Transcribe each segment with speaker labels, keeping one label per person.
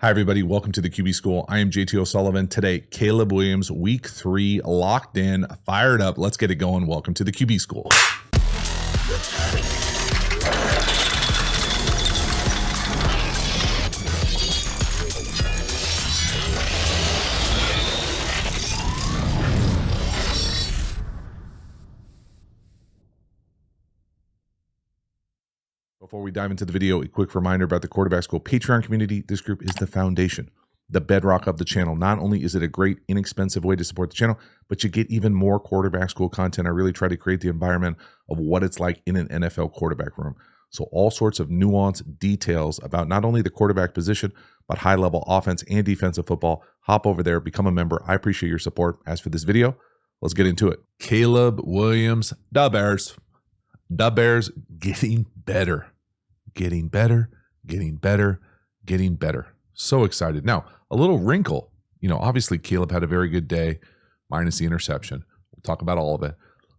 Speaker 1: Hi, everybody. Welcome to the QB School. I am JT O'Sullivan. Today, Caleb Williams, week 3, locked in, fired up. Let's get it going. Welcome to the QB School. Before we dive into the video, a quick reminder about the Quarterback School Patreon community. This group is the foundation, the bedrock of the channel. Not only is it a great, inexpensive way to support the channel, but you get even more Quarterback School content. I really try to create the environment of what it's like in an NFL quarterback room. So all sorts of nuanced details about not only the quarterback position, but high-level offense and defensive football. Hop over there, become a member. I appreciate your support. As for this video, let's get into it. Caleb Williams, the Bears. The Bears getting better. Getting better. So excited. Now, a little wrinkle. Obviously Caleb had a very good day, minus the interception. We'll talk about all of it.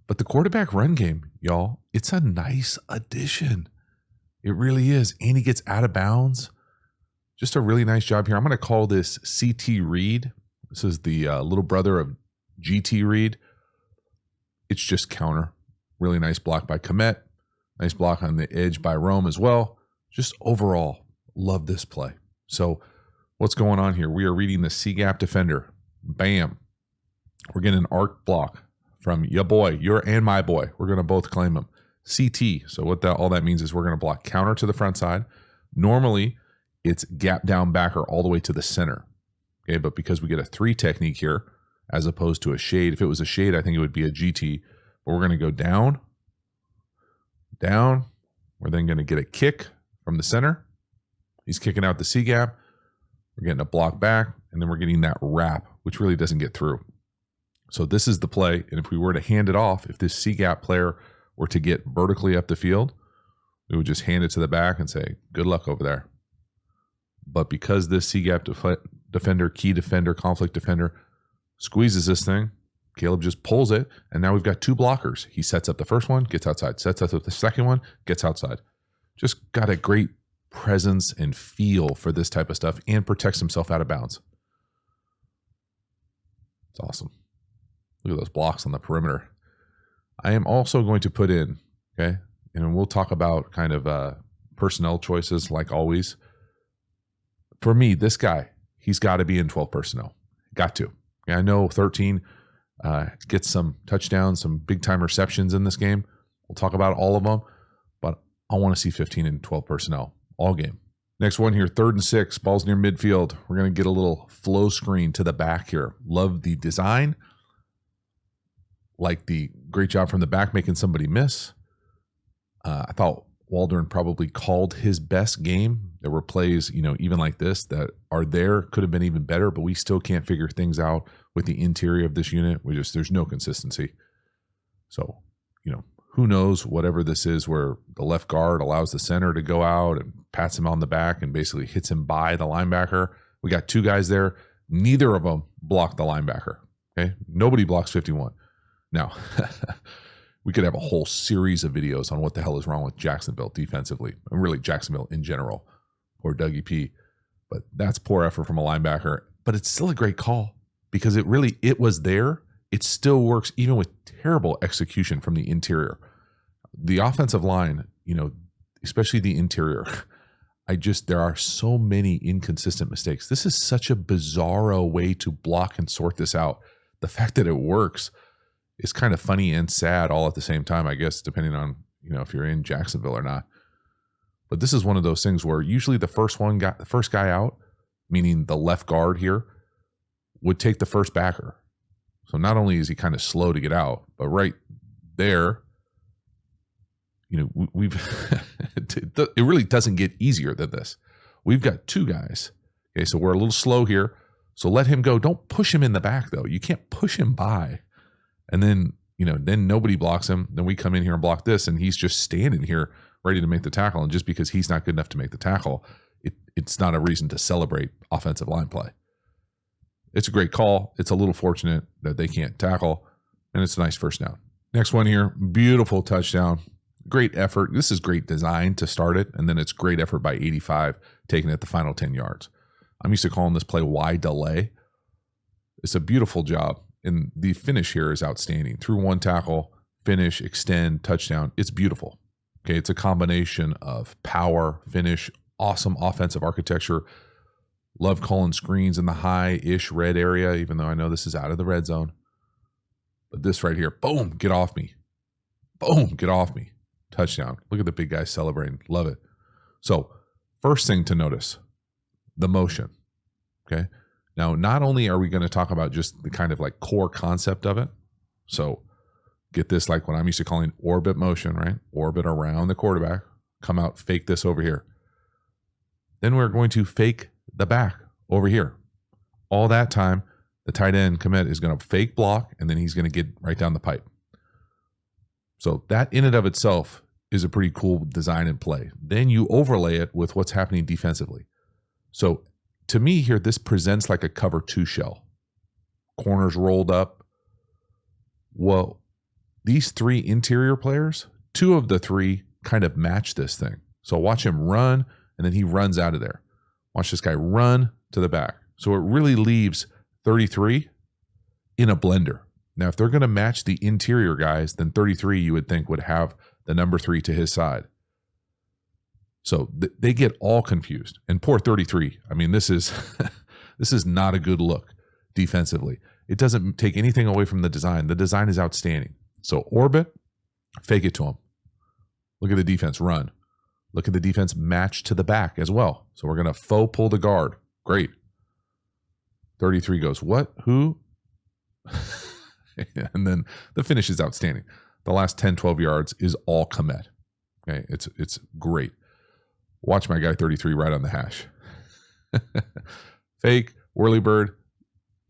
Speaker 1: But the quarterback run game, y'all, it's a nice addition. It really is. And he gets out of bounds. Just a really nice job here. I'm going to call this CT Reed. This is the little brother of GT Reed. It's just counter. Really nice block by Komet. Nice block on the edge by Rome as well. Just overall, love this play. So what's going on here? We are reading the C-gap defender. Bam. We're getting an arc block from your boy, your and my boy. We're going to both claim him. CT. So what all that means is we're going to block counter to the front side. Normally, it's gap down backer all the way to the center. Okay, but because we get a 3 technique here, as opposed to a shade. If it was a shade, I think it would be a GT. But we're going to go down. We're then going to get a kick from the center. He's kicking out the C gap. We're getting a block back, and then we're getting that wrap, which really doesn't get through. So this is the play, and if we were to hand it off, if this C gap player were to get vertically up the field, we would just hand it to the back and say, good luck over there. But because this C gap defender, key defender, conflict defender squeezes this thing, Caleb just pulls it, and now we've got 2 blockers. He sets up the first one, gets outside. Sets up the second one, gets outside. Just got a great presence and feel for this type of stuff and protects himself out of bounds. It's awesome. Look at those blocks on the perimeter. I am also going to put in, okay, and we'll talk about kind of personnel choices like always. For me, this guy, he's got to be in 12 personnel. Got to. Okay, I know 13 gets some touchdowns, some big-time receptions in this game. We'll talk about all of them, but I want to see 15 and 12 personnel all game. Next one here, 3rd and 6, ball's near midfield. We're going to get a little flow screen to the back here. Love the design. Like the great job from the back making somebody miss. I thought Waldron probably called his best game. There were plays, even like this that are there, could have been even better, but we still can't figure things out with the interior of this unit. There's no consistency. So, who knows, whatever this is where the left guard allows the center to go out and pats him on the back and basically hits him by the linebacker. We got 2 guys there. Neither of them blocked the linebacker. Okay. Nobody blocks 51. Now, we could have a whole series of videos on what the hell is wrong with Jacksonville defensively, and really Jacksonville in general, or Dougie P. But that's poor effort from a linebacker. But it's still a great call because it was there. It still works even with terrible execution from the interior. The offensive line, especially the interior, there are so many inconsistent mistakes. This is such a bizarro way to block and sort this out. The fact that it works is kind of funny and sad all at the same time, I guess, depending on, if you're in Jacksonville or not. But this is one of those things where usually the first guy out, meaning the left guard here, would take the first backer. So not only is he kind of slow to get out, but right there, it really doesn't get easier than this. We've got 2 guys. Okay, so we're a little slow here. So let him go. Don't push him in the back, though. You can't push him by. And then, then nobody blocks him. Then we come in here and block this, and he's just standing here ready to make the tackle. And just because he's not good enough to make the tackle, it's not a reason to celebrate offensive line play. It's a great call. It's a little fortunate that they can't tackle, and it's a nice first down. Next one here, beautiful touchdown. Great effort. This is great design to start it, and then it's great effort by 85, taking it the final 10 yards. I'm used to calling this play Y delay. It's a beautiful job. And the finish here is outstanding. Through one tackle, finish, extend, touchdown. It's beautiful. Okay, it's a combination of power, finish, awesome offensive architecture. Love calling screens in the high-ish red area, even though I know this is out of the red zone. But this right here, boom, get off me. Boom, get off me. Touchdown. Look at the big guy celebrating. Love it. So first thing to notice, the motion. Okay. Now, not only are we going to talk about just the kind of like core concept of it. So get this, like what I'm used to calling orbit motion, right? Orbit around the quarterback, come out, fake this over here. Then we're going to fake the back over here. All that time, the tight end commit is going to fake block, and then he's going to get right down the pipe. So that in and of itself is a pretty cool design and play. Then you overlay it with what's happening defensively. So to me here, this presents like a cover 2 shell. Corners rolled up. Well, these 3 interior players, 2 of the 3 kind of match this thing. So watch him run, and then he runs out of there. Watch this guy run to the back. So it really leaves 33 in a blender. Now, if they're going to match the interior guys, then 33 you would think would have the number 3 to his side. So they get all confused. And poor 33. I mean, this is this is not a good look defensively. It doesn't take anything away from the design. The design is outstanding. So orbit, fake it to him. Look at the defense run. Look at the defense match to the back as well. So we're going to faux pull the guard. Great. 33 goes, what? Who? And then the finish is outstanding. The last 10, 12 yards is all commit. Okay, it's great. Watch my guy 33 right on the hash. Fake, whirly bird.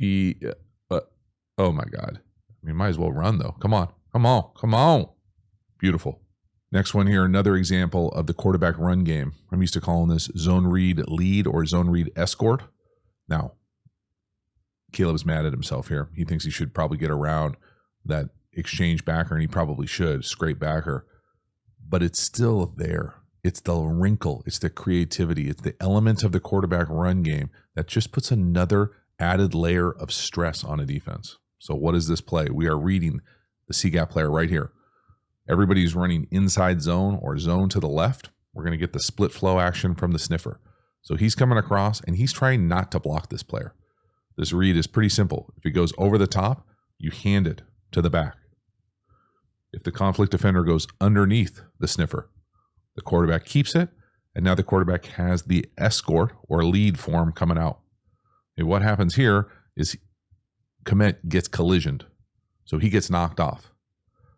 Speaker 1: Oh my God. I mean, might as well run though. Come on. Come on. Come on. Beautiful. Next one here, another example of the quarterback run game. I'm used to calling this zone read lead or zone read escort. Now, Caleb's mad at himself here. He thinks he should probably get around that exchange backer, and he probably should, scrape backer. But it's still there. It's the wrinkle. It's the creativity. It's the element of the quarterback run game that just puts another added layer of stress on a defense. So what is this play? We are reading the C-gap player right here. Everybody's running inside zone or zone to the left. We're going to get the split flow action from the sniffer. So he's coming across, and he's trying not to block this player. This read is pretty simple. If it goes over the top, you hand it to the back. If the conflict defender goes underneath the sniffer, the quarterback keeps it, and now the quarterback has the escort or lead form coming out. And what happens here is commit gets collisioned, so he gets knocked off.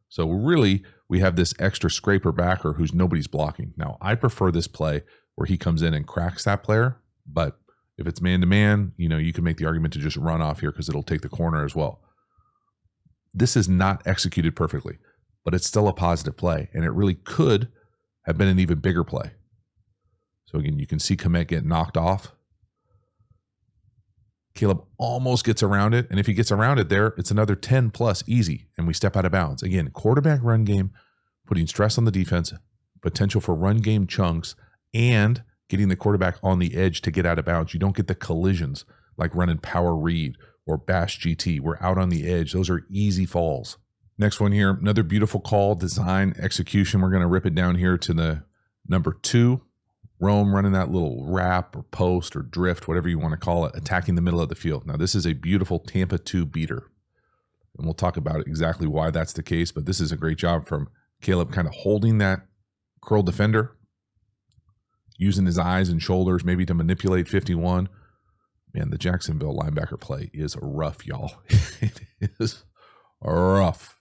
Speaker 1: So really, we have this extra scraper backer who's nobody's blocking. Now, I prefer this play where he comes in and cracks that player, but if it's man-to-man, you can make the argument to just run off here because it'll take the corner as well. This is not executed perfectly, but it's still a positive play, and it really could have been an even bigger play. So again, you can see commit get knocked off. Caleb almost gets around it, and if he gets around it there, it's another 10 plus easy, and we step out of bounds. Again, quarterback run game, putting stress on the defense, potential for run game chunks, and getting the quarterback on the edge to get out of bounds. You don't get the collisions like running power read or bash GT. We're out on the edge. Those are easy falls. Next one here, another beautiful call, design, execution. We're going to rip it down here to the number 2. Rome running that little wrap or post or drift, whatever you want to call it, attacking the middle of the field. Now, this is a beautiful Tampa 2 beater. And we'll talk about exactly why that's the case, but this is a great job from Caleb kind of holding that curl defender, using his eyes and shoulders maybe to manipulate 51. Man, the Jacksonville linebacker play is rough, y'all. It is rough.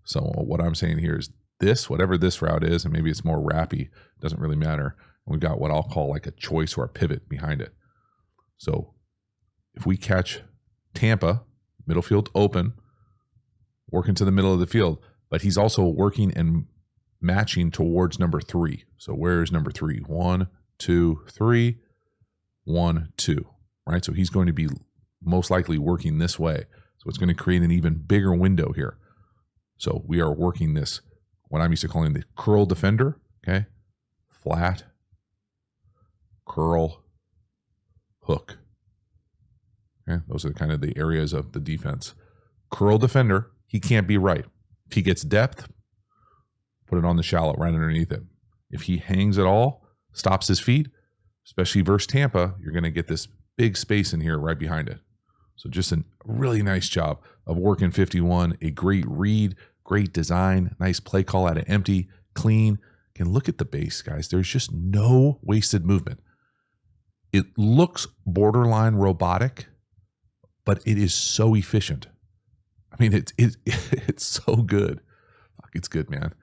Speaker 1: So what I'm saying here is this, whatever this route is, and maybe it's more rappy, doesn't really matter. We've got what I'll call like a choice or a pivot behind it. So if we catch Tampa, middle field open, working to the middle of the field, but he's also working and matching towards number 3. So where is number 3? 1, 2, 3, 1, 2, right? So he's going to be most likely working this way. So it's going to create an even bigger window here. So we are working this, what I'm used to calling the curl defender, okay? Flat, curl, hook. Okay, those are kind of the areas of the defense. Curl defender, he can't be right. If he gets depth, put it on the shallow right underneath it. If he hangs at all, stops his feet, especially versus Tampa, you're going to get this big space in here right behind it. So just a really nice job of working 51, a great read, great design, nice play call out of empty, clean. Can look at the base, guys. There's just no wasted movement. It looks borderline robotic, but it is so efficient. I mean, it's so good. Fuck, it's good, man.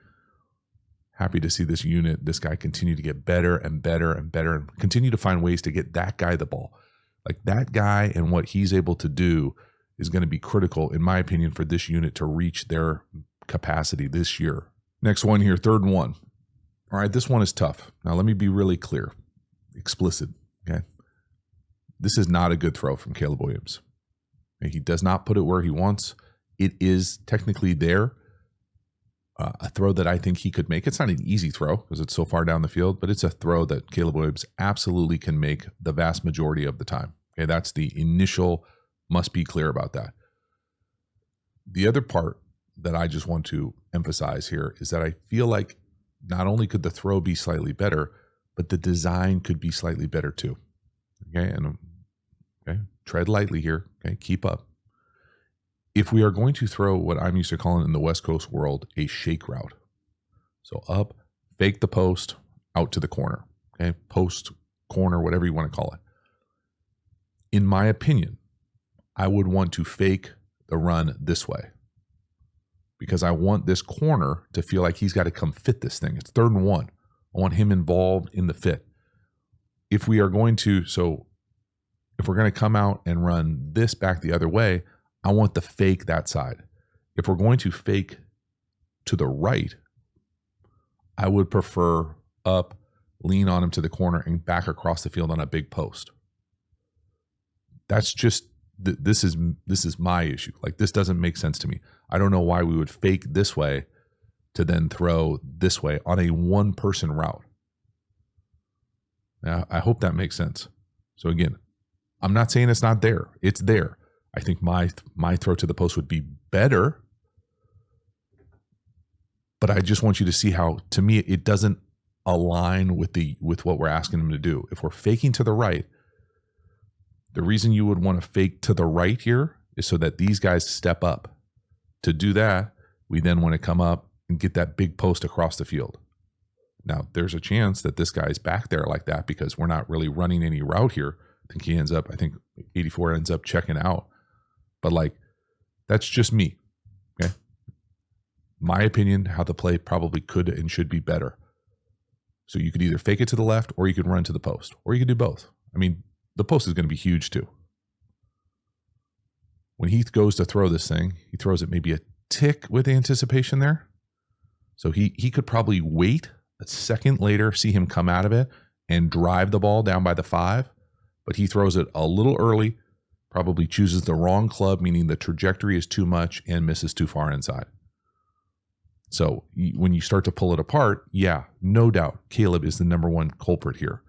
Speaker 1: Happy to see this unit, this guy continue to get better and better and better and continue to find ways to get that guy the ball. Like that guy and what he's able to do is going to be critical, in my opinion, for this unit to reach their capacity this year. Next one here, 3rd and 1. All right, this one is tough. Now, let me be really clear, explicit, okay? This is not a good throw from Caleb Williams. He does not put it where he wants. It is technically there. A throw that I think he could make. It's not an easy throw because it's so far down the field, but it's a throw that Caleb Williams absolutely can make the vast majority of the time. Okay, that's the initial, must be clear about that. The other part that I just want to emphasize here is that I feel like not only could the throw be slightly better, but the design could be slightly better too. Okay, and okay, tread lightly here. Okay, keep up. If we are going to throw what I'm used to calling in the West Coast world a shake route, so up, fake the post, out to the corner, okay, post, corner, whatever you want to call it. In my opinion, I would want to fake the run this way because I want this corner to feel like he's got to come fit this thing. It's 3rd and 1. I want him involved in the fit. If we are going to, so if we're going to come out and run this back the other way, I want the fake that side. If we're going to fake to the right, I would prefer up, lean on him to the corner, and back across the field on a big post. That's just, this is my issue. Like, this doesn't make sense to me. I don't know why we would fake this way to then throw this way on a one-person route. Now, I hope that makes sense. So again, I'm not saying it's not there. It's there. I think my throw to the post would be better, but I just want you to see how, to me, it doesn't align with what we're asking them to do. If we're faking to the right, the reason you would want to fake to the right here is so that these guys step up. To do that, we then want to come up and get that big post across the field. Now, there's a chance that this guy's back there like that because we're not really running any route here. I think 84 ends up checking out. But like, that's just me, okay? My opinion, how the play probably could and should be better. So you could either fake it to the left or you could run to the post, or you could do both. I mean, the post is going to be huge too. When Heath goes to throw this thing, he throws it maybe a tick with anticipation there. So he could probably wait a second later, see him come out of it and drive the ball down by the 5, but he throws it a little early, probably chooses the wrong club, meaning the trajectory is too much and misses too far inside. So when you start to pull it apart, yeah, no doubt, Caleb is the number one culprit here.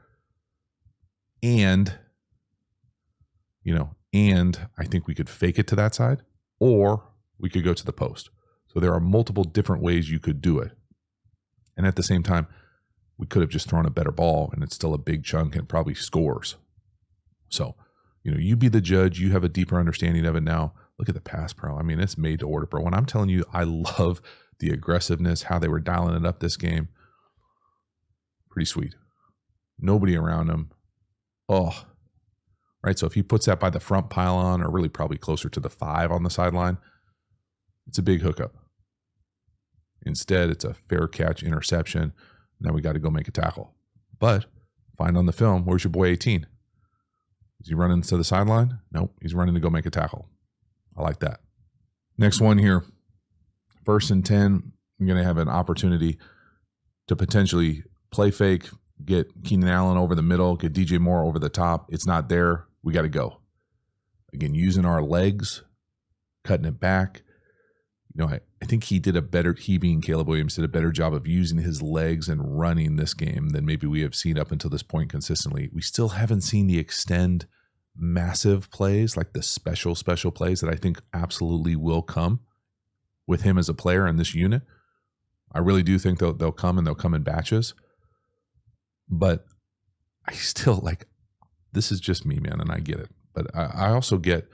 Speaker 1: And I think we could fake it to that side, or we could go to the post. So there are multiple different ways you could do it. And at the same time, we could have just thrown a better ball and it's still a big chunk and probably scores. So, you be the judge. You have a deeper understanding of it now. Look at the pass pro. I mean, it's made to order, bro. When I'm telling you, I love the aggressiveness, how they were dialing it up this game. Pretty sweet. Nobody around him. Oh, right. So if he puts that by the front pylon or really probably closer to the 5 on the sideline, it's a big hookup. Instead, it's a fair catch interception. Now we got to go make a tackle. But find on the film, where's your boy 18? Is he running to the sideline? Nope. He's running to go make a tackle. I like that. Next one here. 1st and 10. You're going to have an opportunity to potentially play fake, get Keenan Allen over the middle, get DJ Moore over the top. It's not there. We got to go. Again, using our legs, cutting it back. I think he being Caleb Williams, did a better job of using his legs and running this game than maybe we have seen up until this point consistently. We still haven't seen the extend massive plays, like the special plays that I think absolutely will come with him as a player in this unit. I really do think they'll come, and they'll come in batches. But I still, like, this is just me, man, and I get it. But I also get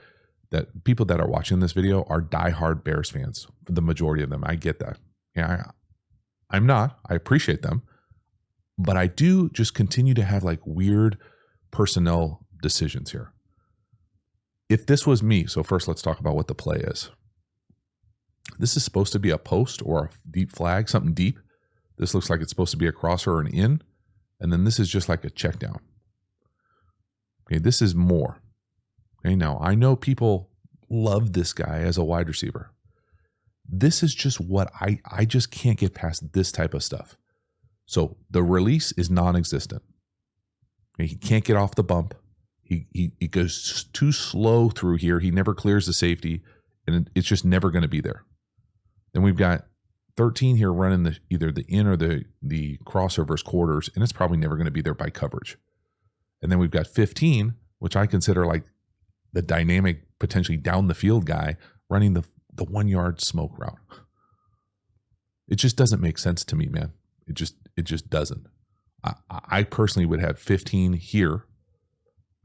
Speaker 1: that people that are watching this video are diehard Bears fans, for the majority of them. I get that. Yeah, I'm not. I appreciate them. But I do just continue to have like weird personnel decisions here. If this was me, so first let's talk about what the play is. This is supposed to be a post or a deep flag, something deep. This looks like it's supposed to be a crosser or an in. And then this is just like a check down. Okay, this is more. Okay, now I know people love this guy as a wide receiver. This is just what I just can't get past this type of stuff. So the release is non-existent. Okay, he can't get off the bump. He goes too slow through here. He never clears the safety, and it's just never going to be there. Then we've got 13 here running either the in or the crossovers quarters, and it's probably never going to be there by coverage. And then we've got 15, which I consider like the dynamic, potentially down the field guy running the 1 yard smoke route. It just doesn't make sense to me, man. It just doesn't. I personally would have 15 here.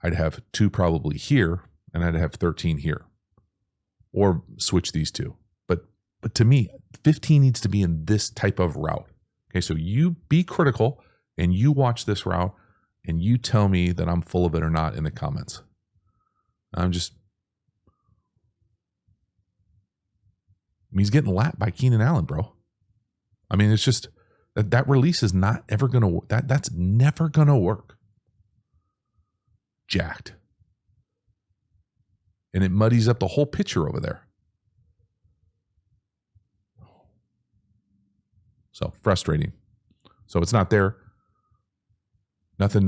Speaker 1: I'd have 2 probably here, and I'd have 13 here, or switch these two. But to me, 15 needs to be in this type of route. Okay, so you be critical and you watch this route and you tell me that I'm full of it or not in the comments. He's getting lapped by Keenan Allen, bro. I mean, it's just that release is not ever going to, that's never going to work. Jacked. And it muddies up the whole picture over there. So frustrating. So it's not there. Nothing.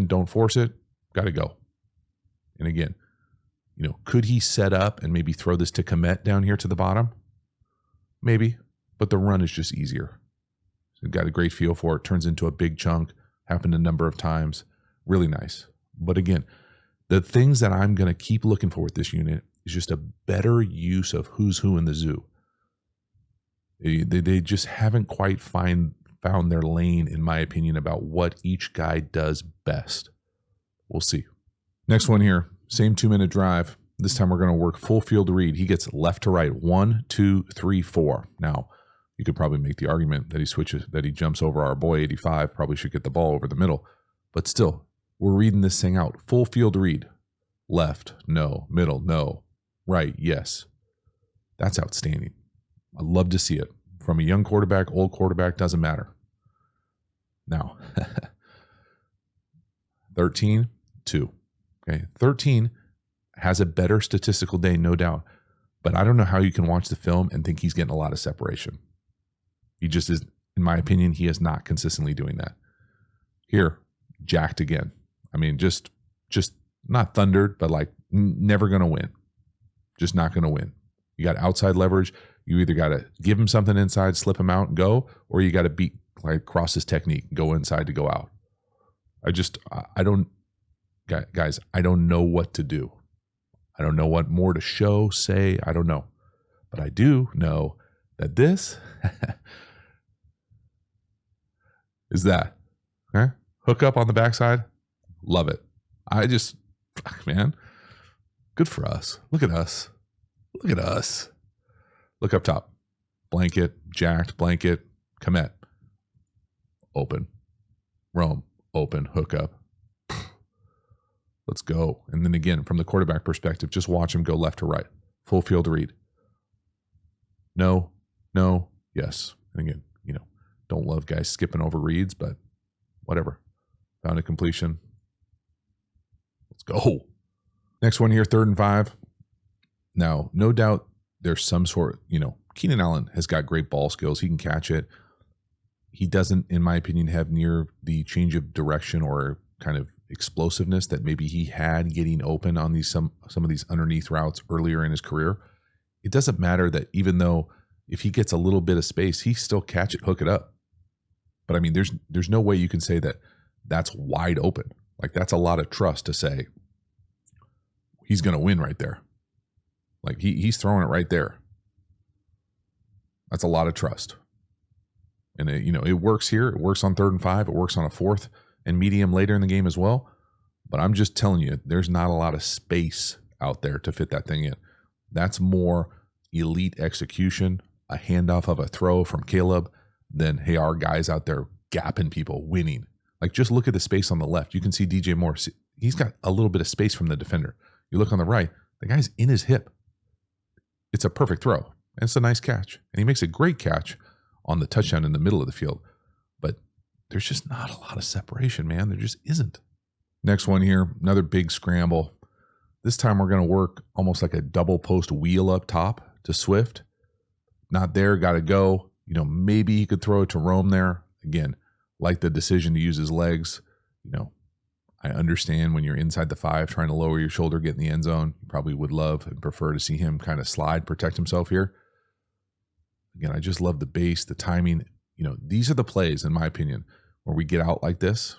Speaker 1: Don't force it. Got to go. And again, could he set up and maybe throw this to Komet down here to the bottom? Maybe. But the run is just easier. So got a great feel for it. Turns into a big chunk. Happened a number of times. Really nice. But again, the things that I'm going to keep looking for with this unit is just a better use of who's who in the zoo. They just haven't quite found their lane, in my opinion, about what each guy does best. We'll see. Next one here, same 2-minute drive. This time we're going to work full field read. He gets left to right, 1, 2, 3, 4. Now, you could probably make the argument that he jumps over our boy 85, probably should get the ball over the middle. But still, we're reading this thing out. Full field read. Left, no. Middle, no. Right, yes. That's outstanding. I love to see it. From a young quarterback, old quarterback, doesn't matter. Now, 13, 2. Okay, 13 has a better statistical day, no doubt. But I don't know how you can watch the film and think he's getting a lot of separation. He just is, in my opinion, he is not consistently doing that. Here, jacked again. I mean, just not thundered, but like never going to win. Just not going to win. You got outside leverage. You either got to give him something inside, slip him out and go, or you got to cross his technique, go inside to go out. I don't know what to do. I don't know what more to show, say. I don't know. But I do know that this is that. Okay? Hook up on the backside. Love it. Man, good for us. Look at us. Look at us. Look up top. Blanket, jacked, blanket, Komet. Open. Rome, open, hook up. Let's go. And then again, from the quarterback perspective, just watch him go left to right. Full field read. No, yes. And again, don't love guys skipping over reads, but whatever. Found a completion. Let's go. Next one here, 3rd and 5. Now, no doubt there's some sort, Keenan Allen has got great ball skills. He can catch it. He doesn't, in my opinion, have near the change of direction or kind of explosiveness that maybe he had getting open on these some of these underneath routes earlier in his career. It doesn't matter that even though if he gets a little bit of space, he still catch it, hook it up. But I mean, there's no way you can say that that's wide open. Like that's a lot of trust to say, he's going to win right there. Like he's throwing it right there. That's a lot of trust. And it works here. It works on 3rd and 5. It works on a 4th and medium later in the game as well. But I'm just telling you, there's not a lot of space out there to fit that thing in. That's more elite execution, a handoff of a throw from Caleb, than, hey, our guys out there gapping people, winning. Like, just look at the space on the left. You can see DJ Moore. He's got a little bit of space from the defender. You look on the right, the guy's in his hip. It's a perfect throw. And it's a nice catch. And he makes a great catch on the touchdown in the middle of the field. But there's just not a lot of separation, man. There just isn't. Next one here, another big scramble. This time we're going to work almost like a double post wheel up top to Swift. Not there, got to go. Maybe he could throw it to Rome there. Again, like the decision to use his legs. I understand when you're inside the 5 trying to lower your shoulder, get in the end zone. You probably would love and prefer to see him kind of slide, protect himself here. Again, I just love the base, the timing. These are the plays, in my opinion, where we get out like this,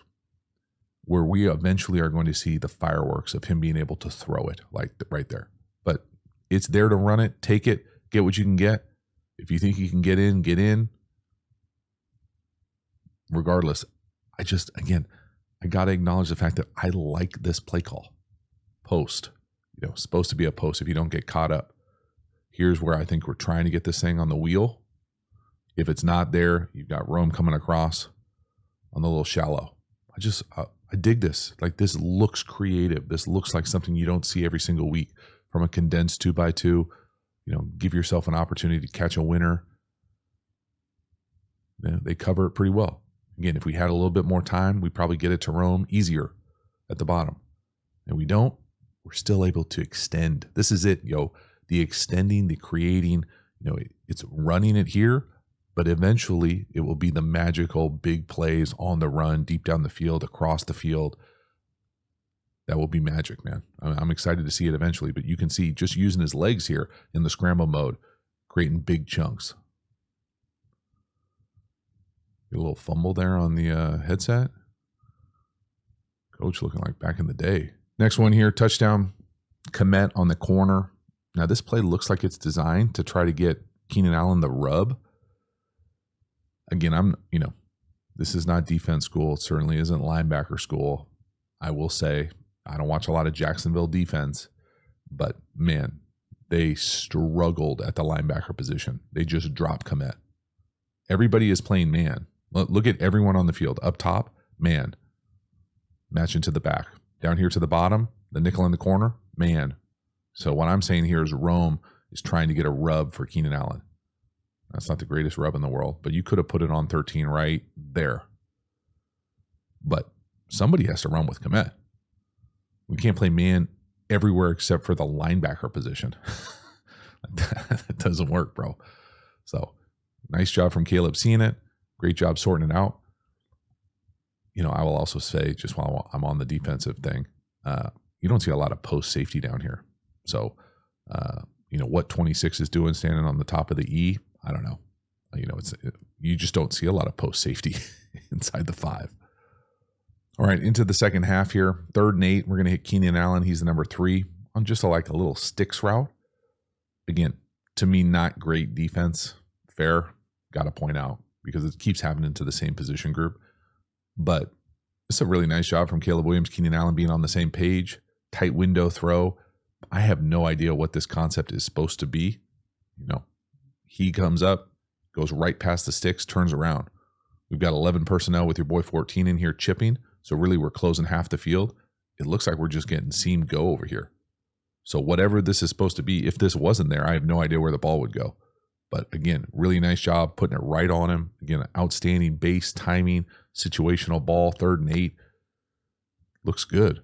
Speaker 1: where we eventually are going to see the fireworks of him being able to throw it like right there. But it's there to run it, take it, get what you can get. If you think you can get in, get in. Regardless, I got to acknowledge the fact that I like this play call. Post, supposed to be a post if you don't get caught up. Here's where I think we're trying to get this thing on the wheel. If it's not there, you've got Rome coming across on the little shallow. I dig this. Like, this looks creative. This looks like something you don't see every single week from a condensed 2x2. Give yourself an opportunity to catch a winner. They cover it pretty well. Again, if we had a little bit more time, we'd probably get it to Rome easier at the bottom. And we don't. We're still able to extend. This is it, the extending, the creating. It's running it here, but eventually it will be the magical big plays on the run, deep down the field, across the field. That will be magic, man. I'm excited to see it eventually, but you can see just using his legs here in the scramble mode, creating big chunks. Get a little fumble there on the headset. Coach looking like back in the day. Next one here, touchdown, Komet on the corner. Now this play looks like it's designed to try to get Keenan Allen the rub. Again, this is not defense school. It certainly isn't linebacker school. I will say, I don't watch a lot of Jacksonville defense, but man, they struggled at the linebacker position. They just dropped Komet. Everybody is playing man. Look at everyone on the field. Up top, man. Matching to the back. Down here to the bottom, the nickel in the corner, man. So what I'm saying here is Rome is trying to get a rub for Keenan Allen. That's not the greatest rub in the world, but you could have put it on 13 right there. But somebody has to run with Komet. We can't play man everywhere except for the linebacker position. That doesn't work, bro. So nice job from Caleb seeing it. Great job sorting it out. I will also say, just while I'm on the defensive thing, you don't see a lot of post safety down here. So, what 26 is doing standing on the top of the E, I don't know. You just don't see a lot of post safety inside the 5. All right, into the second half here. 3rd and 8, we're going to hit Keenan Allen. He's the number 3 on just a little sticks route. Again, to me, not great defense. Fair, got to point out, because it keeps happening to the same position group. But it's a really nice job from Caleb Williams, Keenan Allen being on the same page. Tight window throw. I have no idea what this concept is supposed to be. He comes up, goes right past the sticks, turns around. We've got 11 personnel with your boy 14 in here chipping. So really we're closing half the field. It looks like we're just getting seam go over here. So whatever this is supposed to be, if this wasn't there, I have no idea where the ball would go. But again, really nice job putting it right on him. Again, outstanding base timing, situational ball, 3rd and 8. Looks good.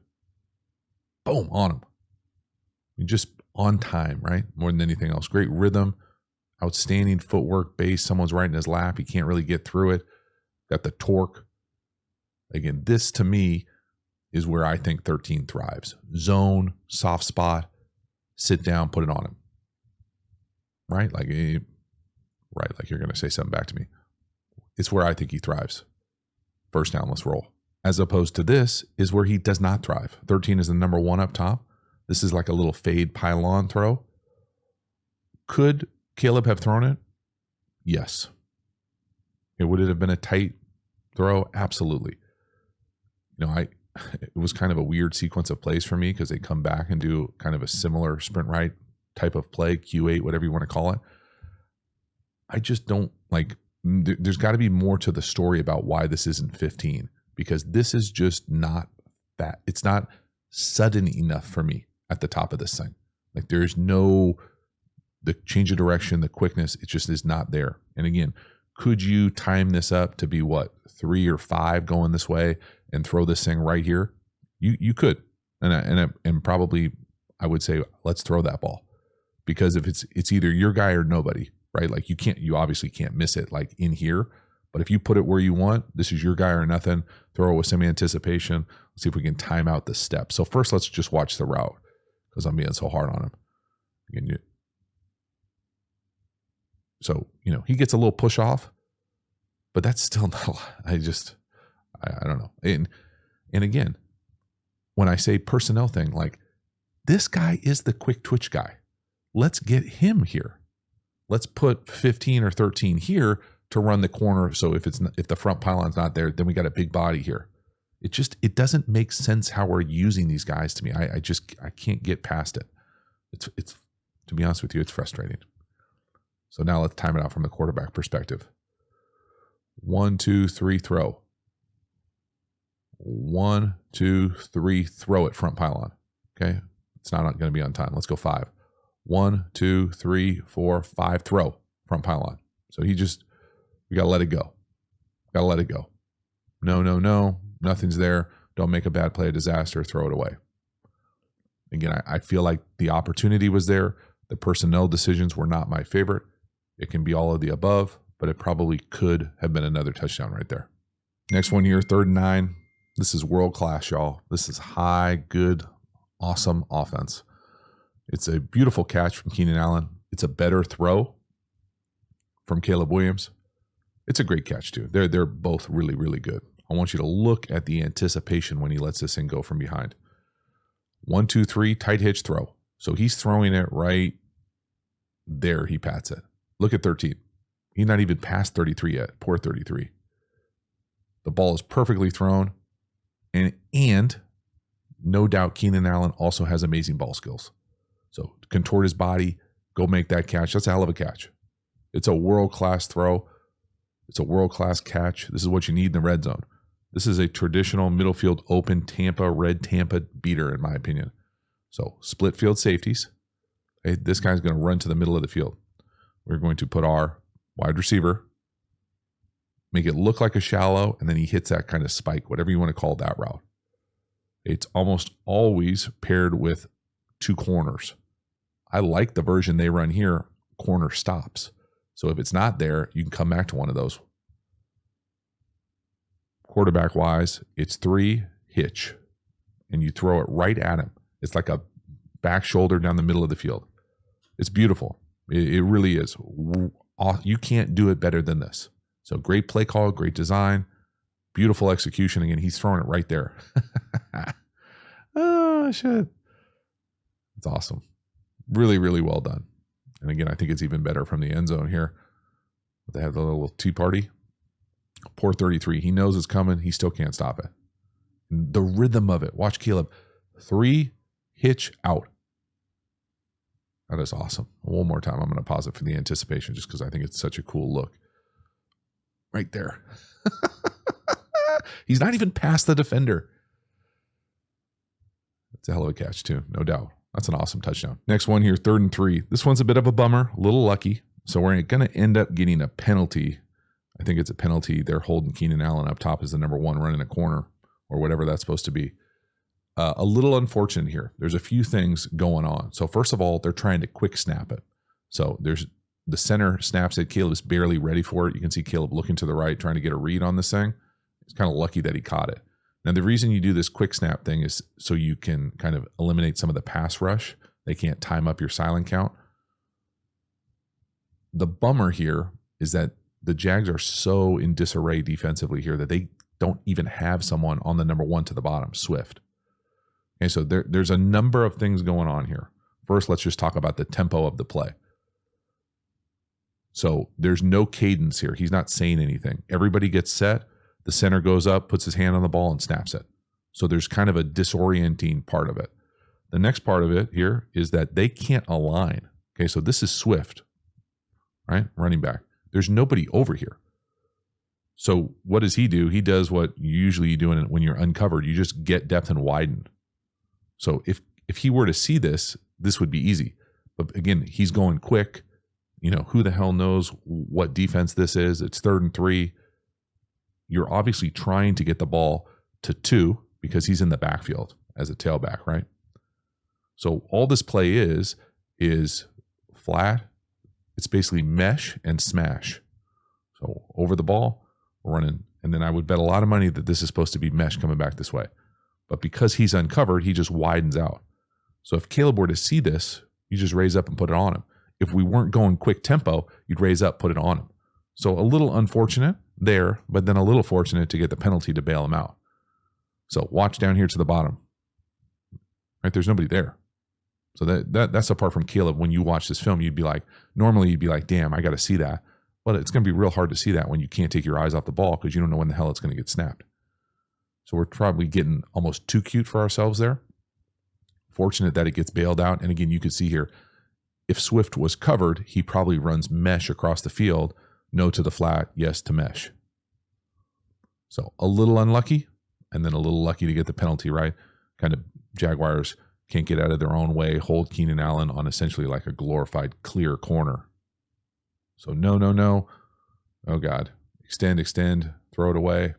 Speaker 1: Boom, on him. Just on time, right? More than anything else. Great rhythm, outstanding footwork, base. Someone's right in his lap. He can't really get through it. Got the torque. Again, this to me is where I think 13 thrives. Zone, soft spot, sit down, put it on him. Right? Like you're going to say something back to me. It's where I think he thrives. First down, let's roll. As opposed to this is where he does not thrive. 13 is the number 1 up top. This is like a little fade pylon throw. Could Caleb have thrown it? Yes. Would it have been a tight throw? Absolutely. It was kind of a weird sequence of plays for me because they come back and do kind of a similar sprint right type of play, Q8, whatever you want to call it. I just don't like, there's got to be more to the story about why this isn't 15, because this is just not that. It's not sudden enough for me at the top of this thing. Like there's no, the change of direction, the quickness, it just is not there. And again, could you time this up to be 3 or 5 going this way and throw this thing right here? You could, and probably I would say let's throw that ball, because if it's either your guy or nobody, right? Like you obviously can't miss it like in here, but if you put it where you want, this is your guy or nothing. Throw it with some anticipation. Let's see if we can time out the step. So first, let's just watch the route because I'm being so hard on him. Again, so, he gets a little push off, but that's still not a lot. I don't know. And again, when I say personnel thing, like this guy is the quick twitch guy. Let's get him here. Let's put 15 or 13 here to run the corner. So if the front pylon's not there, then we got a big body here. It doesn't make sense how we're using these guys to me. I can't get past it. It's to be honest with you, it's frustrating. So now let's time it out from the quarterback perspective. 1, 2, 3, throw. 1, 2, 3, throw it front pylon. Okay. It's not going to be on time. Let's go 5. 1, 2, 3, 4, 5, throw front pylon. So we got to let it go. Got to let it go. No. Nothing's there. Don't make a bad play, a disaster, throw it away. Again, I feel like the opportunity was there. The personnel decisions were not my favorite. It can be all of the above, but it probably could have been another touchdown right there. Next one here, 3rd and 9. This is world class, y'all. This is high, good, awesome offense. It's a beautiful catch from Keenan Allen. It's a better throw from Caleb Williams. It's a great catch too. They're both really, really good. I want you to look at the anticipation when he lets this thing go from behind. 1, 2, 3, tight hitch throw. So he's throwing it right there. He pats it. Look at 13. He's not even past 33 yet. Poor 33. The ball is perfectly thrown. And no doubt Keenan Allen also has amazing ball skills. So contort his body, go make that catch. That's a hell of a catch. It's a world-class throw. It's a world-class catch. This is what you need in the red zone. This is a traditional middle field open red Tampa beater, in my opinion. So split field safeties. Okay, this guy's going to run to the middle of the field. We're going to put our wide receiver, make it look like a shallow, and then he hits that kind of spike, whatever you want to call that route. It's almost always paired with 2 corners. I like the version they run here, corner stops. So if it's not there, you can come back to one of those. Quarterback wise, it's 3 hitch, and you throw it right at him. It's like a back shoulder down the middle of the field. It's beautiful. It really is. You can't do it better than this. So great play call, great design, beautiful execution. Again, he's throwing it right there. Oh, shit. It's awesome. Really, really well done. And again, I think it's even better from the end zone here. They have the little tea party. Poor 33. He knows it's coming. He still can't stop it. The rhythm of it. Watch Caleb. 3 hitch out. That is awesome. One more time. I'm going to pause it for the anticipation just because I think it's such a cool look. Right there. He's not even past the defender. It's a hell of a catch too, no doubt. That's an awesome touchdown. Next one here, 3rd and 3. This one's a bit of a bummer, a little lucky. So we're going to end up getting a penalty. I think it's a penalty. They're holding Keenan Allen up top as the number 1 running a corner or whatever that's supposed to be. A little unfortunate here. There's a few things going on. So first of all, they're trying to quick snap it. So there's the center snaps it. Caleb's barely ready for it. You can see Caleb looking to the right, trying to get a read on this thing. It's kind of lucky that he caught it. Now, the reason you do this quick snap thing is so you can kind of eliminate some of the pass rush. They can't time up your silent count. The bummer here is that the Jags are so in disarray defensively here that they don't even have someone on the number 1 to the bottom, Swift. Okay, so there's a number of things going on here. First, let's just talk about the tempo of the play. So there's no cadence here. He's not saying anything. Everybody gets set. The center goes up, puts his hand on the ball, and snaps it. So there's kind of a disorienting part of it. The next part of it here is that they can't align. Okay, so this is Swift, right? Running back. There's nobody over here. So what does he do? He does what usually you do when you're uncovered. You just get depth and widen. So if he were to see this, this would be easy. But again, he's going quick. You know, who the hell knows what defense this is? It's 3rd and 3. You're obviously trying to get the ball to 2 because he's in the backfield as a tailback, right? So all this play is flat. It's basically mesh and smash. So over the ball, we're running. And then I would bet a lot of money that this is supposed to be mesh coming back this way. But because he's uncovered, he just widens out. So if Caleb were to see this, you just raise up and put it on him. If we weren't going quick tempo, you'd raise up, put it on him. So a little unfortunate there, but then a little fortunate to get the penalty to bail him out. So watch down here to the bottom. Right, there's nobody there. So that's apart from Caleb. When you watch this film, normally you'd be like, damn, I got to see that. But it's going to be real hard to see that when you can't take your eyes off the ball because you don't know when the hell it's going to get snapped. So we're probably getting almost too cute for ourselves there. Fortunate that it gets bailed out. And again, you can see here, if Swift was covered, he probably runs mesh across the field. No to the flat, yes to mesh. So a little unlucky, and then a little lucky to get the penalty, right? Kind of Jaguars can't get out of their own way, hold Keenan Allen on essentially like a glorified clear corner. So no. Oh, God. Extend, throw it away.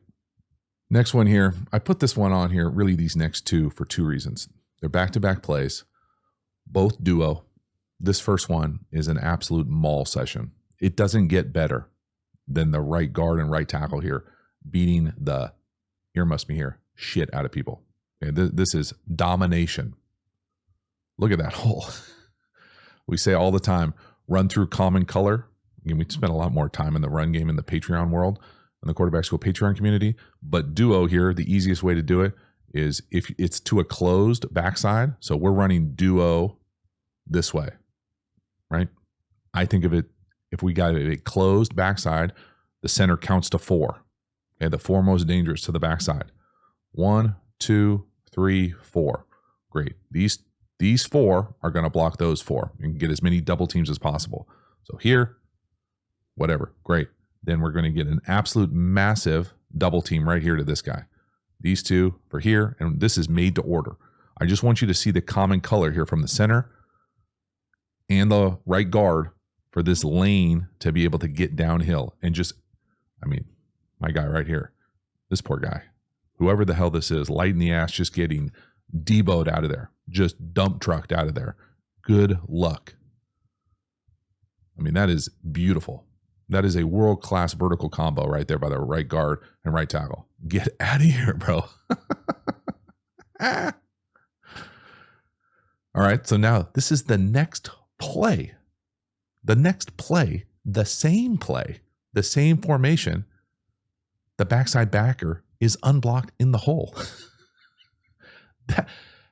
Speaker 1: Next one here. I put this one on here, really these next two, for 2 reasons. They're back-to-back plays, both duo. This first one is an absolute maul session. It doesn't get better than the right guard and right tackle here beating the, here must be here, shit out of people. Okay, this is domination. Look at that hole. We say all the time, run through common color. Again, we spend a lot more time in the run game in the Patreon world, in the quarterback school Patreon community. But duo here, the easiest way to do it is if it's to a closed backside. So we're running duo this way, right? I think of it, if we got a closed backside, the center counts to 4. Okay, the 4 most dangerous to the backside. 1, 2, 3, 4. Great. These 4 are going to block those 4 and get as many double teams as possible. So here, whatever, great. Then we're going to get an absolute massive double team right here to this guy. These 2 for here, and this is made to order. I just want you to see the common color here from the center and the right guard for this lane to be able to get downhill. And just, I mean, my guy right here, this poor guy, whoever the hell this is, light in the ass, just getting deboed out of there, just dump trucked out of there. Good luck. I mean, that is beautiful. That is a world-class vertical combo right there by the right guard and right tackle. Get out of here, bro. All right, so now this is the next play. The next play, the same formation, the backside backer is unblocked in the hole.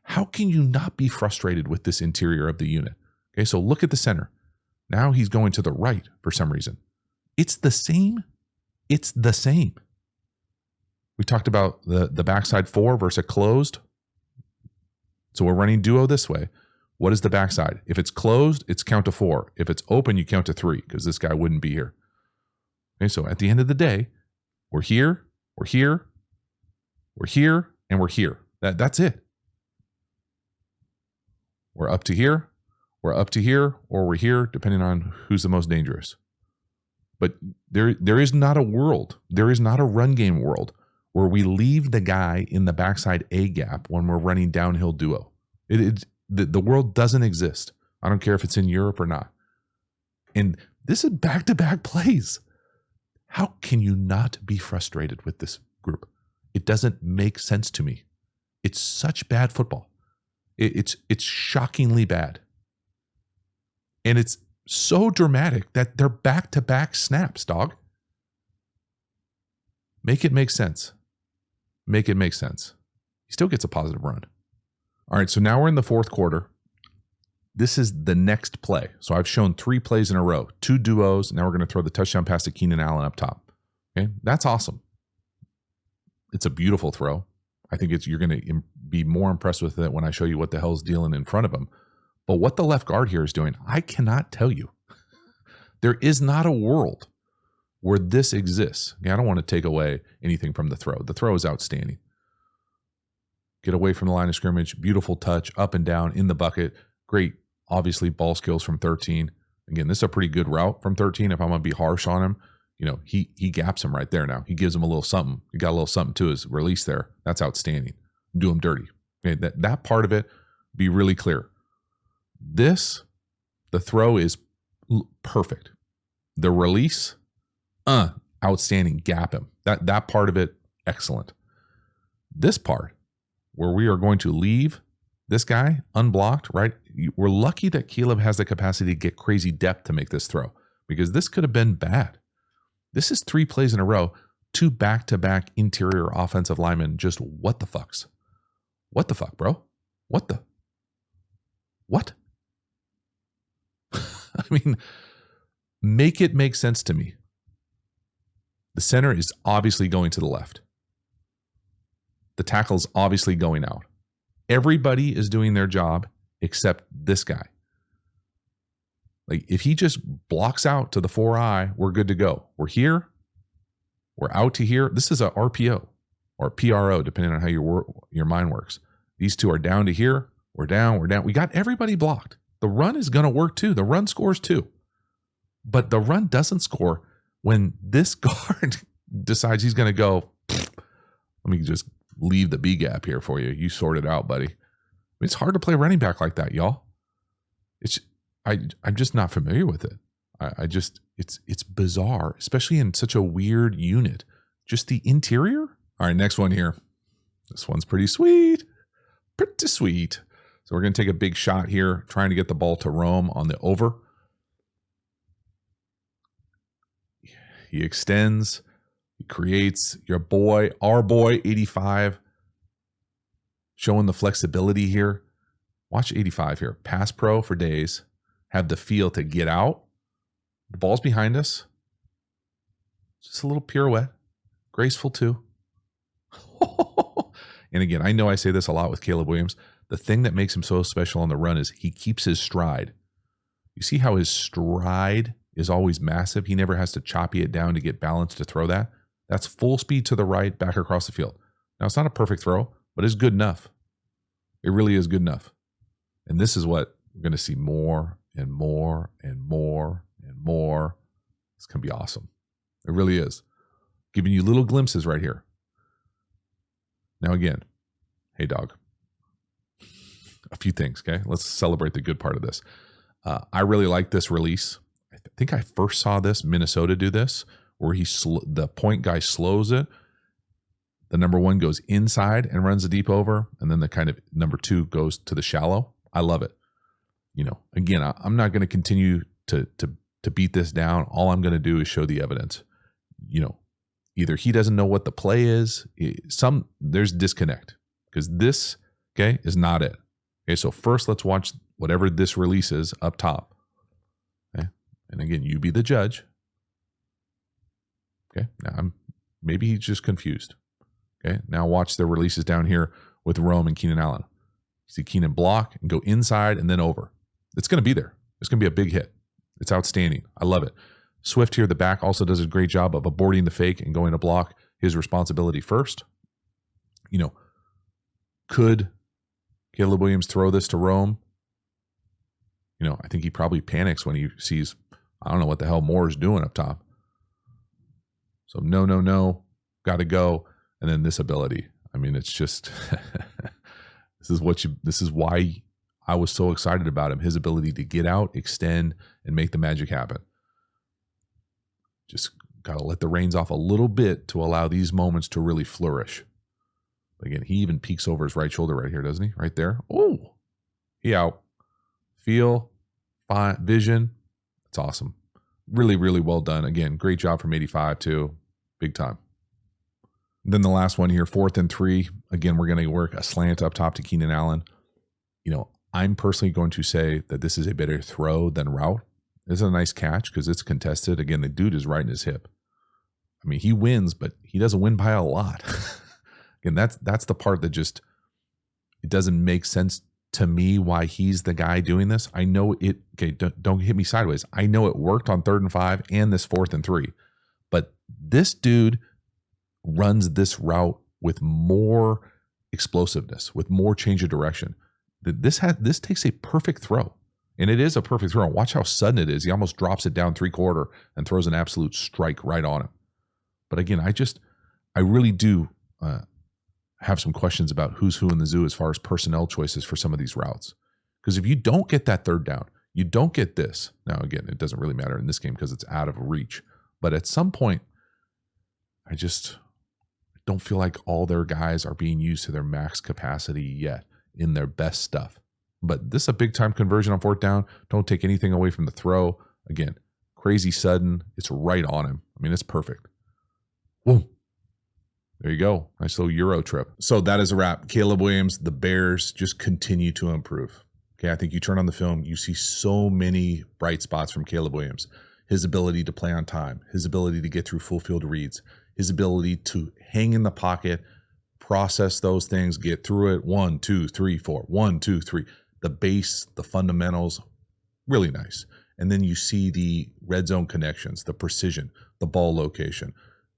Speaker 1: How can you not be frustrated with this interior of the unit? Okay, so look at the center. Now he's going to the right for some reason. It's the same. It's the same. We talked about the backside 4 versus a closed. So we're running duo this way. What is the backside? If it's closed, it's count to 4. If it's open, you count to 3 because this guy wouldn't be here. Okay, so at the end of the day, we're here, we're here, we're here, and we're here. That's it. We're up to here, we're up to here, or we're here, depending on who's the most dangerous. But there is not a world, there is not a run game world where we leave the guy in the backside A gap when we're running downhill duo. The world doesn't exist. I don't care if it's in Europe or not. And this is back-to-back plays. How can you not be frustrated with this group? It doesn't make sense to me. It's such bad football. It's shockingly bad. And it's so dramatic that they're back-to-back snaps, dog. Make it make sense. Make it make sense. He still gets a positive run. All right, so now we're in the fourth quarter. This is the next play. So I've shown 3 plays in a row, 2 duos. Now we're going to throw the touchdown pass to Keenan Allen up top. Okay, that's awesome. It's a beautiful throw. I think you're going to be more impressed with it when I show you what the hell's dealing in front of him. But what the left guard here is doing, I cannot tell you. There is not a world where this exists. I don't want to take away anything from the throw. The throw is outstanding. Get away from the line of scrimmage. Beautiful touch, up and down in the bucket. Great, obviously, ball skills from 13. Again, this is a pretty good route from 13. If I'm going to be harsh on him, he gaps him right there now. He gives him a little something. He got a little something to his release there. That's outstanding. Do him dirty. Okay, that part of it, be really clear. The throw is perfect. The release, outstanding. Gap him. That part of it, excellent. This part, where we are going to leave this guy unblocked, right? We're lucky that Caleb has the capacity to get crazy depth to make this throw, because this could have been bad. This is 3 plays in a row, 2 back-to-back interior offensive linemen. Just what the fucks? What the fuck, bro? What? I mean, make it make sense to me. The center is obviously going to the left. The tackle is obviously going out. Everybody is doing their job except this guy. Like, if he just blocks out to the 4-eye, we're good to go. We're here. We're out to here. This is a RPO or PRO, depending on how your mind works. These 2 are down to here. We're down. We got everybody blocked. The run is going to work too. The run scores too. But the run doesn't score when this guard decides he's going to go, let me just leave the B gap here for you. You sort it out, buddy. It's hard to play running back like that, y'all. I'm just not familiar with it. It's bizarre, especially in such a weird unit. Just the interior. All right, next one here. This one's pretty sweet. Pretty sweet. So we're going to take a big shot here, trying to get the ball to Rome on the over. He extends. He creates our boy, 85, showing the flexibility here. Watch 85 here. Pass pro for days. Have the feel to get out. The ball's behind us. Just a little pirouette. Graceful too. And again, I know I say this a lot with Caleb Williams. The thing that makes him so special on the run is he keeps his stride. You see how his stride is always massive? He never has to choppy it down to get balance to throw that. That's full speed to the right, back across the field. Now, it's not a perfect throw, but it's good enough. It really is good enough. And this is what we're going to see more and more and more and more. It's going to be awesome. It really is. Giving you little glimpses right here. Now, again, hey, dog. A few things, okay? Let's celebrate the good part of this. I really like this release. I think I first saw this, Minnesota do this, where the point guy slows it. The number 1 goes inside and runs a deep over, and then the kind of number 2 goes to the shallow. I love it. Again, I'm not going to continue to beat this down. All I'm going to do is show the evidence. Either he doesn't know what the play is. There's disconnect, because this, okay, is not it. Okay, so first let's watch whatever this release is up top. Okay, and again, you be the judge. Okay, now maybe he's just confused. Okay, now watch the releases down here with Rome and Keenan Allen. See Keenan block and go inside and then over. It's going to be there. It's going to be a big hit. It's outstanding. I love it. Swift here, the back, also does a great job of aborting the fake and going to block. His responsibility first. Could Caleb Williams throw this to Rome? I think he probably panics when he sees, I don't know what the hell Moore's doing up top. So no, got to go. And then this ability. I mean, it's just, this is why I was so excited about him. His ability to get out, extend, and make the magic happen. Just got to let the reins off a little bit to allow these moments to really flourish. Again, he even peeks over his right shoulder right here, doesn't he? Right there. Oh, he out. Feel, fine, vision. It's awesome. Really, really well done. Again, great job from 85 too. Big time. Then the last one here, 4th and 3. Again, we're going to work a slant up top to Keenan Allen. I'm personally going to say that this is a better throw than route. It's a nice catch because it's contested. Again, the dude is right in his hip. I mean, he wins, but he doesn't win by a lot. Again, that's the part that just, it doesn't make sense to me why he's the guy doing this. I know it. Okay, don't hit me sideways. I know it worked on 3rd and 5 and this 4th and 3, but this dude runs this route with more explosiveness, with more change of direction. This takes a perfect throw, and it is a perfect throw. Watch how sudden it is. He almost drops it down 3/4 and throws an absolute strike right on him. But again, I really do have some questions about who's who in the zoo as far as personnel choices for some of these routes. Because if you don't get that 3rd down, you don't get this. Now, again, it doesn't really matter in this game because it's out of reach. But at some point, I just don't feel like all their guys are being used to their max capacity yet in their best stuff. But this is a big-time conversion on 4th down. Don't take anything away from the throw. Again, crazy sudden. It's right on him. I mean, it's perfect. Whoa. There you go. Nice little Euro trip. So that is a wrap. Caleb Williams, the Bears just continue to improve. Okay, I think you turn on the film, you see so many bright spots from Caleb Williams. His ability to play on time, his ability to get through full field reads, his ability to hang in the pocket, process those things, get through it. 1, 2, 3, 4. 1, 2, 3. The base, the fundamentals, really nice. And then you see the red zone connections, the precision, the ball location,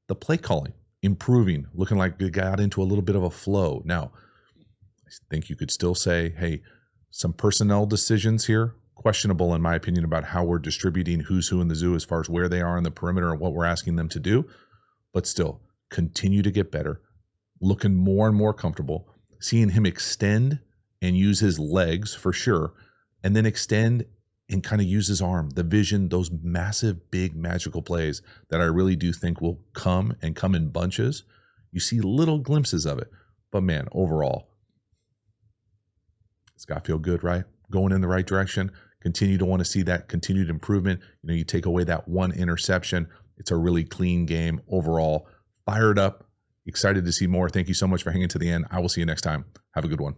Speaker 1: the play calling, improving, looking like they got into a little bit of a flow. Now, I think you could still say, hey, some personnel decisions here, questionable in my opinion about how we're distributing who's who in the zoo as far as where they are in the perimeter and what we're asking them to do. But still, continue to get better, looking more and more comfortable, seeing him extend and use his legs for sure, and then extend and kind of use his arm, the vision, those massive, big, magical plays that I really do think will come in bunches. You see little glimpses of it. But man, overall, it's got to feel good, right? Going in the right direction. Continue to want to see that continued improvement. You take away that one interception. It's a really clean game overall. Fired up. Excited to see more. Thank you so much for hanging to the end. I will see you next time. Have a good one.